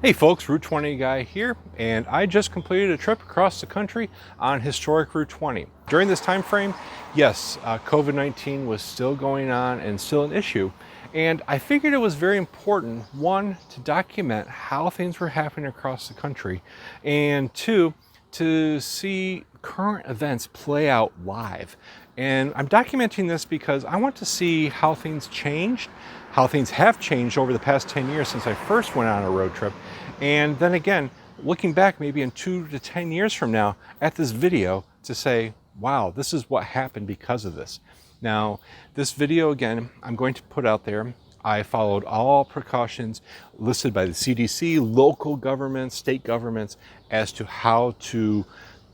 Hey folks, Route 20 guy here, and I just completed a trip across the country on historic Route 20. During this time frame, yes, COVID-19 was still going on and still an issue, and I figured it was very important, one, to document how things were happening across the country, and two, to see current events play out live. And I'm documenting this because I want to see how things changed, how things have changed over the past 10 years since I first went on a road trip. And then again, looking back maybe in 2 to 10 years from now at this video to say, wow, this is what happened because of this. Now, this video again, I'm going to put out there. I followed all precautions listed by the CDC, local governments, state governments, as to how to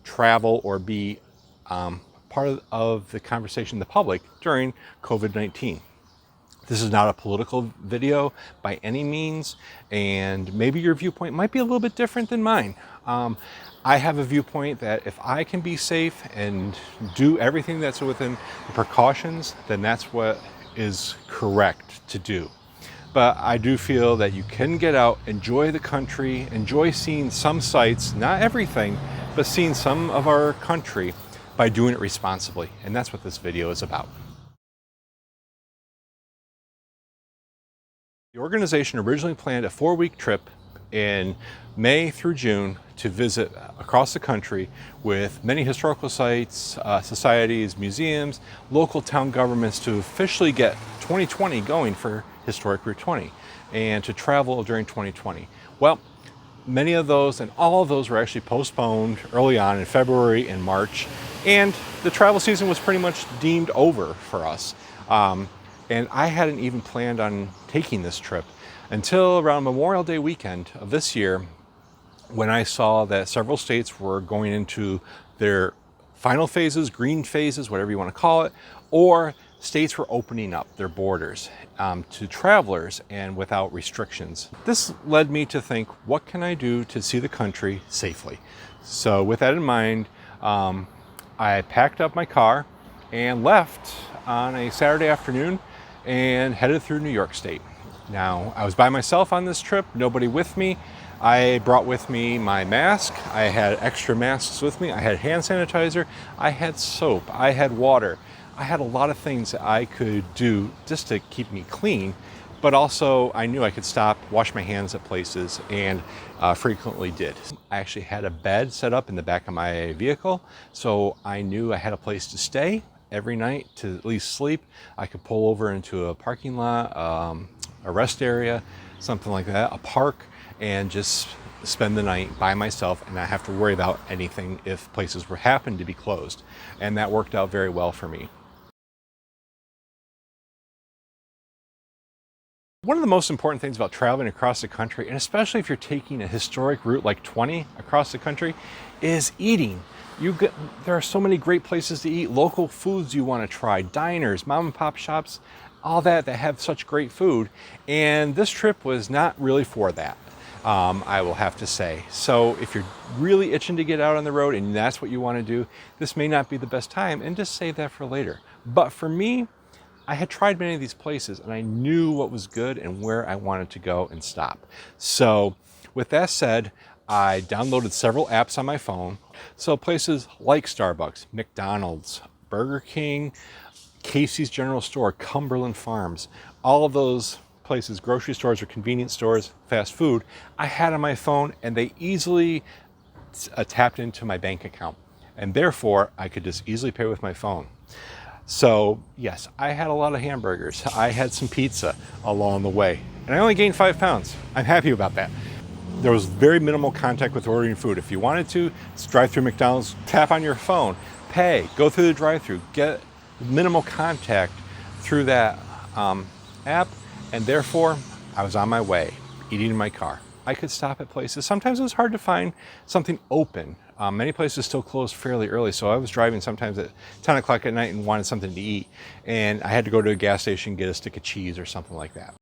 travel or be part of the conversation in the public during COVID-19. This is not a political video by any means, and maybe your viewpoint might be a little bit different than mine. I have a viewpoint that if I can be safe and do everything that's within the precautions, then that's what is correct to do. But I do feel that you can get out, enjoy the country, enjoy seeing some sights, not everything, but seeing some of our country by doing it responsibly. And that's what this video is about. The organization originally planned a 4-week trip in May through June to visit across the country with many historical sites, societies, museums, local town governments to officially get 2020 going for Historic Route 20 and to travel during 2020. Well, many of those and all of those were actually postponed early on in February and March, and the travel season was pretty much deemed over for us. And I hadn't even planned on taking this trip until around Memorial Day weekend of this year, when I saw that several states were going into their final phases, green phases, whatever you want to call it, or states were opening up their borders to travelers and without restrictions. This led me to think, what can I do to see the country safely? So with that in mind, I packed up my car and left on a Saturday afternoon and headed through New York State. Now, I was by myself on this trip, nobody with me. I brought with me my mask. I had extra masks with me. I had hand sanitizer. I had soap. I had water. I had a lot of things that I could do just to keep me clean, but also I knew I could stop, wash my hands at places, and frequently did. I actually had a bed set up in the back of my vehicle, so I knew I had a place to stay every night to at least sleep. I could pull over into a parking lot, a rest area, something like that, a park, and just spend the night by myself and not have to worry about anything if places were happened to be closed. And that worked out very well for me. One of the most important things about traveling across the country, and especially if you're taking a historic route like 20 across the country, is eating. There are so many great places to eat, local foods you want to try, diners, mom and pop shops, all that have such great food. And this trip was not really for that, I will have to say. So if you're really itching to get out on the road and that's what you want to do, this may not be the best time, and just save that for later. But for me, I had tried many of these places and I knew what was good and where I wanted to go and stop. So with that said, I downloaded several apps on my phone. So places like Starbucks, McDonald's, Burger King, Casey's General Store, Cumberland Farms, all of those places, grocery stores or convenience stores, fast food, I had on my phone, and they easily tapped into my bank account. And therefore, I could just easily pay with my phone. So yes, I had a lot of hamburgers. I had some pizza along the way, and I only gained 5 pounds. I'm happy about that. There was very minimal contact with ordering food. If you wanted to, drive through McDonald's, tap on your phone, pay, go through the drive-through, get minimal contact through that app, and therefore I was on my way, eating in my car. I could stop at places. Sometimes it was hard to find something open. Many places still closed fairly early, so I was driving sometimes at 10 o'clock at night and wanted something to eat, and I had to go to a gas station and get a stick of cheese or something like that.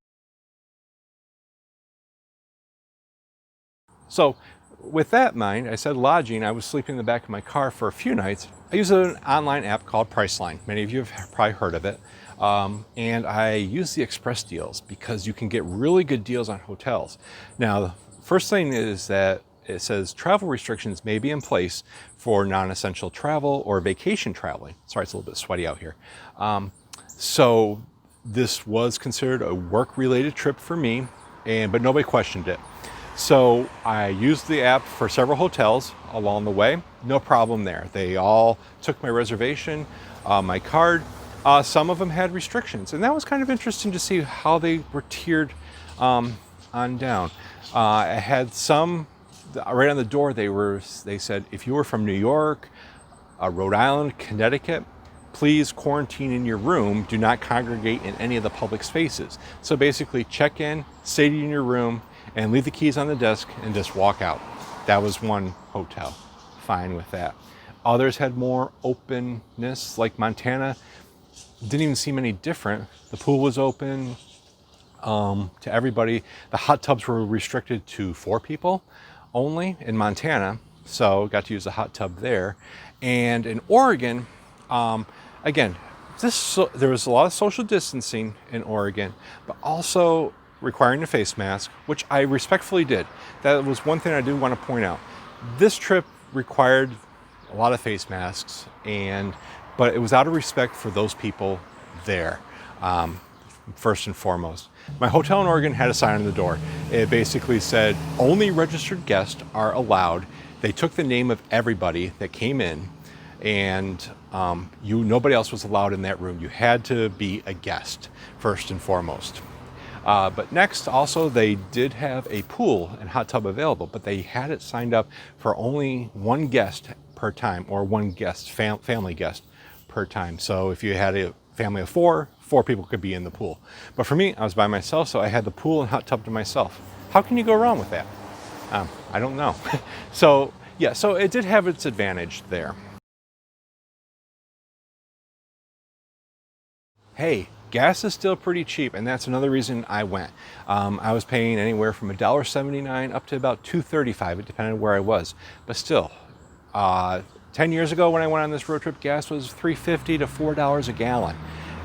So with that in mind, I said lodging. I was sleeping in the back of my car for a few nights. I use an online app called Priceline. Many of you have probably heard of it. And I use the express deals because you can get really good deals on hotels. Now, First thing is that it says travel restrictions may be in place for non-essential travel or vacation traveling. Sorry, it's a little bit sweaty out here. So this was considered a work-related trip for me, but nobody questioned it. So I used the app for several hotels along the way. No problem there. They all took my reservation, my card. Some of them had restrictions, and that was kind of interesting to see how they were tiered on down. I had some right on the door. They said if you were from New York, Rhode Island, Connecticut, please quarantine in your room. Do not congregate in any of the public spaces. So basically, check in, stay in your room, and leave the keys on the desk and just walk out. That was one hotel. Fine with that. Others had more openness, like Montana. Didn't even seem any different. The pool was open to everybody. The hot tubs were restricted to 4 people only in Montana, so got to use the hot tub there. And in Oregon, again, there was a lot of social distancing in Oregon, but also requiring a face mask, which I respectfully did. That was one thing I do want to point out. This trip required a lot of face masks, but it was out of respect for those people there, first and foremost. My hotel in Oregon had a sign on the door. It basically said, only registered guests are allowed. They took the name of everybody that came in, and nobody else was allowed in that room. You had to be a guest, first and foremost. But next, also, they did have a pool and hot tub available, but they had it signed up for only 1 guest per time, or 1 guest, family guest per time. So if you had a family of 4 people could be in the pool. But for me, I was by myself, so I had the pool and hot tub to myself. How can you go wrong with that? I don't know. So yeah, so it did have its advantage there. Hey, gas is still pretty cheap, and that's another reason I went. I was paying anywhere from $1.79 up to about $2.35, it depended on where I was. But still, 10 years ago when I went on this road trip, gas was $3.50 to $4 a gallon.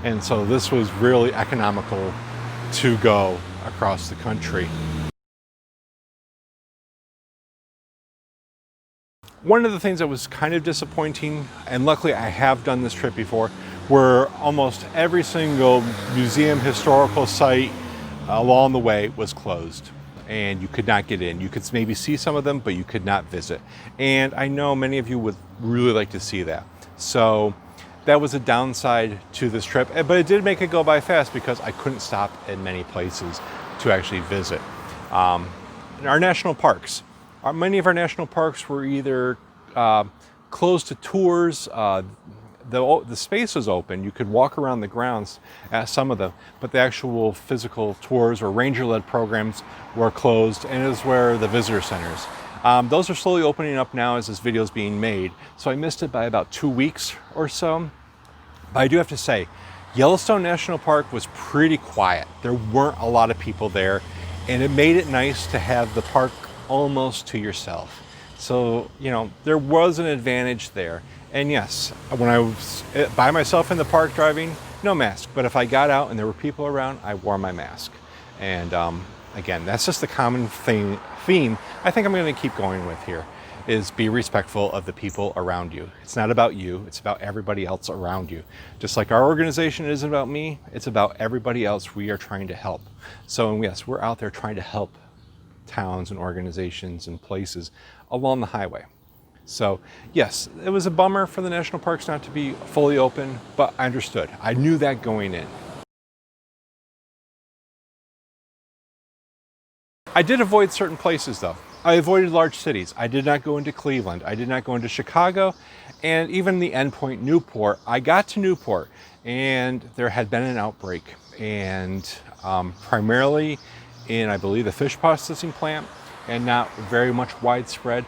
And so this was really economical to go across the country. One of the things that was kind of disappointing, and luckily I have done this trip before, where almost every single museum, historical site along the way was closed and you could not get in. You could maybe see some of them, but you could not visit. And I know many of you would really like to see that. So that was a downside to this trip, but it did make it go by fast because I couldn't stop in many places to actually visit. Our national parks. Many of our national parks were either closed to tours. The space was open. You could walk around the grounds at some of them, but the actual physical tours or ranger-led programs were closed, and it was where the visitor centers. Those are slowly opening up now as this video is being made, so I missed it by about 2 weeks or so. But I do have to say, Yellowstone National Park was pretty quiet. There weren't a lot of people there, and it made it nice to have the park almost to yourself. So, there was an advantage there. And yes, when I was by myself in the park driving, no mask. But if I got out and there were people around, I wore my mask. And again, that's just the common theme I think I'm going to keep going with here, is be respectful of the people around you. It's not about you, it's about everybody else around you. Just like our organization isn't about me, it's about everybody else we are trying to help. So yes, we're out there trying to help towns and organizations and places along the highway. So yes, it was a bummer for the national parks not to be fully open, but I understood. I knew that going in. I did avoid certain places though. I avoided large cities. I did not go into Cleveland. I did not go into Chicago, and even the endpoint Newport. I got to Newport and there had been an outbreak, and primarily in, I believe, the fish processing plant, and not very much widespread.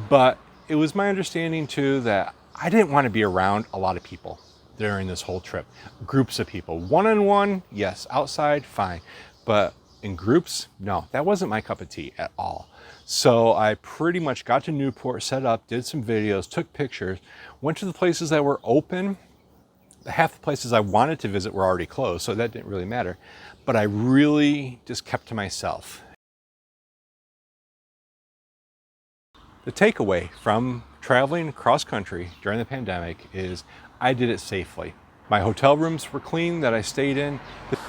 But it was my understanding too that I didn't want to be around a lot of people during this whole trip. Groups of people. One-on-one, yes. Outside, fine. But in groups, no. That wasn't my cup of tea at all. So I pretty much got to Newport, set up, did some videos, took pictures, went to the places that were open. Half the places I wanted to visit were already closed, so that didn't really matter. But I really just kept to myself. The takeaway from traveling cross country during the pandemic is I did it safely. My hotel rooms were clean that I stayed in.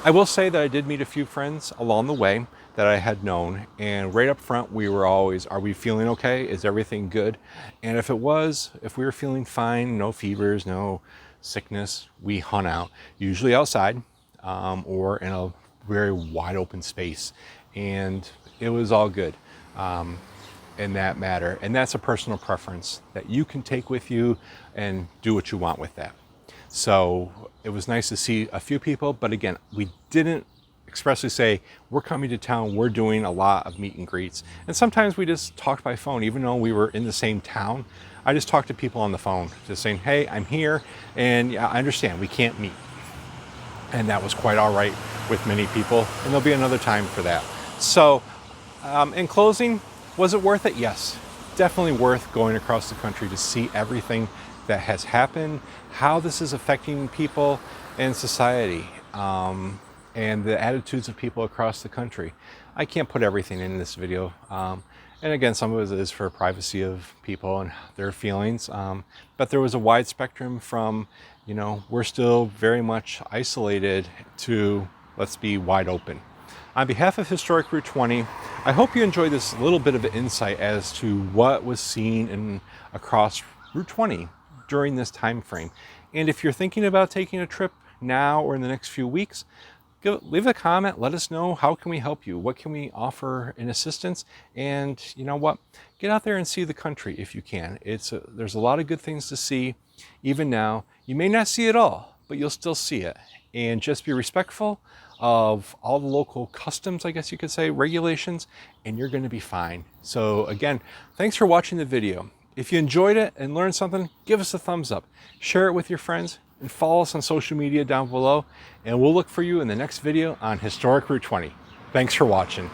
I will say that I did meet a few friends along the way that I had known, and right up front we were always, are we feeling okay? Is everything good? And if we were feeling fine, no fevers, no sickness, we hung out, usually outside or in a very wide open space, and it was all good in that matter. And that's a personal preference that you can take with you and do what you want with that. So it was nice to see a few people, but again, we didn't expressly say, we're coming to town, we're doing a lot of meet and greets. And sometimes we just talked by phone, even though we were in the same town. I just talked to people on the phone, just saying, hey, I'm here, and yeah, I understand we can't meet. And that was quite all right with many people, and there'll be another time for that. So in closing, was it worth it? Yes, definitely worth going across the country to see everything that has happened, how this is affecting people and society, and the attitudes of people across the country. I can't put everything in this video. And again, some of it is for privacy of people and their feelings. But there was a wide spectrum from, we're still very much isolated to let's be wide open. On behalf of Historic Route 20, I hope you enjoyed this little bit of insight as to what was seen across Route 20 during this time frame. And if you're thinking about taking a trip now or in the next few weeks, leave a comment, let us know, how can we help you? What can we offer in assistance? And you know what? Get out there and see the country if you can. There's a lot of good things to see even now. You may not see it all, but you'll still see it. And just be respectful of all the local customs, I guess you could say, regulations, and you're going to be fine. So again, thanks for watching the video. If you enjoyed it and learned something, give us a thumbs up, share it with your friends, and follow us on social media down below, and we'll look for you in the next video on Historic Route 20. Thanks for watching.